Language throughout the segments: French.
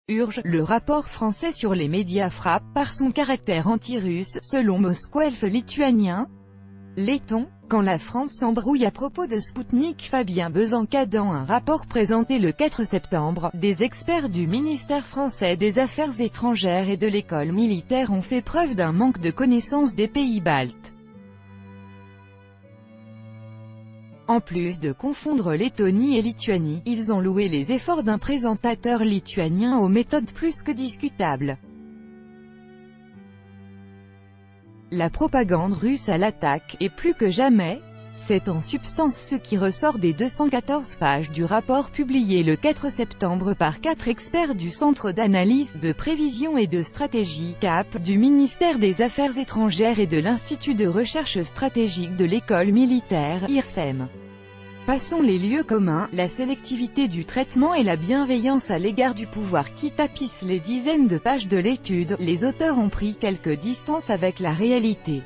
Urge, le rapport français sur les médias frappe par son caractère anti-russe, selon Moskwelf lituanien. Letton, quand la France s'embrouille à propos de Spoutnik. Fabien Bezanka. Dans un rapport présenté le 4 septembre, des experts du ministère français des Affaires étrangères et de l'école militaire ont fait preuve d'un manque de connaissance des pays baltes. En plus de confondre Lettonie et Lituanie, ils ont loué les efforts d'un présentateur lituanien aux méthodes plus que discutables. La propagande russe à l'attaque, et plus que jamais, c'est en substance ce qui ressort des 214 pages du rapport publié le 4 septembre par 4 experts du Centre d'analyse, de prévision et de stratégie, CAP, du ministère des Affaires étrangères et de l'Institut de recherche stratégique de l'école militaire, IRSEM. Passons les lieux communs, la sélectivité du traitement et la bienveillance à l'égard du pouvoir qui tapissent les dizaines de pages de l'étude. Les auteurs ont pris quelques distances avec la réalité.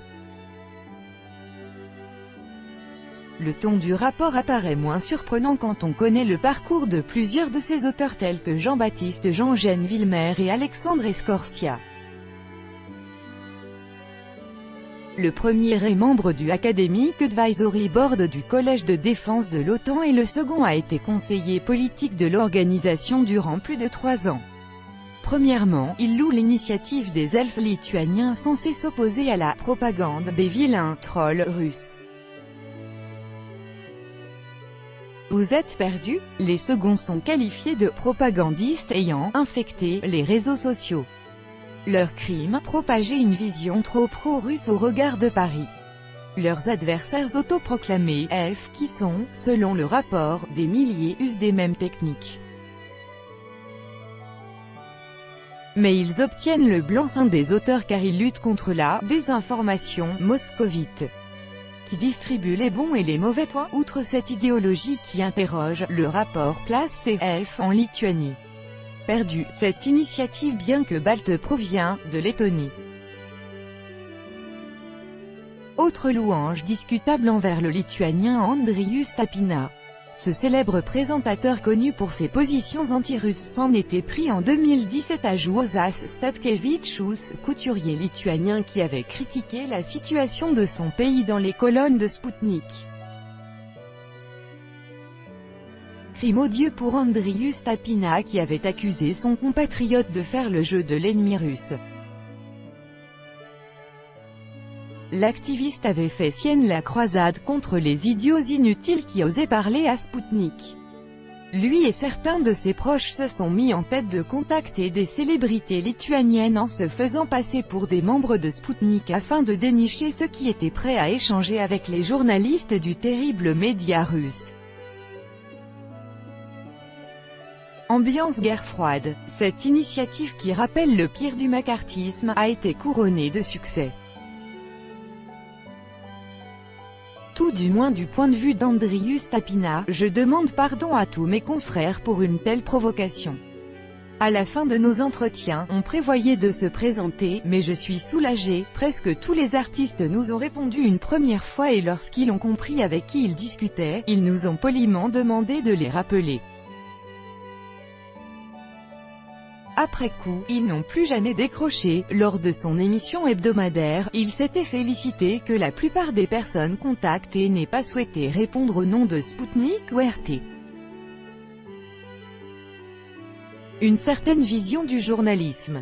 Le ton du rapport apparaît moins surprenant quand on connaît le parcours de plusieurs de ses auteurs tels que Jean-Baptiste Jean-Gène-Villemer et Alexandre Escorcia. Le premier est membre du Academic Advisory Board du Collège de défense de l'OTAN et le second a été conseiller politique de l'organisation durant plus de 3 ans. Premièrement, il loue l'initiative des elfes lituaniens censés s'opposer à la « propagande » des vilains « trolls » russes. Vous êtes perdus? Les seconds sont qualifiés de propagandistes ayant infecté les réseaux sociaux. Leur crime, propager une vision trop pro-russe au regard de Paris. Leurs adversaires autoproclamés, elfes, qui sont, selon le rapport, des milliers, usent des mêmes techniques. Mais ils obtiennent le blanc-seing des auteurs car ils luttent contre la désinformation moscovite, qui distribue les bons et les mauvais points. Outre cette idéologie qui interroge, le rapport place ces elfes en Lituanie. Perdu, cette initiative bien que balte provient de Lettonie. Autre louange discutable envers le lituanien Andrius Tapina. Ce célèbre présentateur connu pour ses positions anti-russes s'en était pris en 2017 à Juozas Statkevičius, couturier lituanien qui avait critiqué la situation de son pays dans les colonnes de Spoutnik. Crime odieux pour Andrius Tapina qui avait accusé son compatriote de faire le jeu de l'ennemi russe. L'activiste avait fait sienne la croisade contre les idiots inutiles qui osaient parler à Spoutnik. Lui et certains de ses proches se sont mis en tête de contacter des célébrités lituaniennes en se faisant passer pour des membres de Spoutnik afin de dénicher ceux qui étaient prêts à échanger avec les journalistes du terrible média russe. Ambiance guerre froide, cette initiative qui rappelle le pire du macartisme, a été couronnée de succès. Tout du moins du point de vue d'Andrius Tapina, je demande pardon à tous mes confrères pour une telle provocation. À la fin de nos entretiens, on prévoyait de se présenter, mais je suis soulagé, presque tous les artistes nous ont répondu une première fois et lorsqu'ils ont compris avec qui ils discutaient, ils nous ont poliment demandé de les rappeler. Après coup, ils n'ont plus jamais décroché. Lors de son émission hebdomadaire, il s'était félicité que la plupart des personnes contactées n'aient pas souhaité répondre au nom de Spoutnik ou RT. Une certaine vision du journalisme.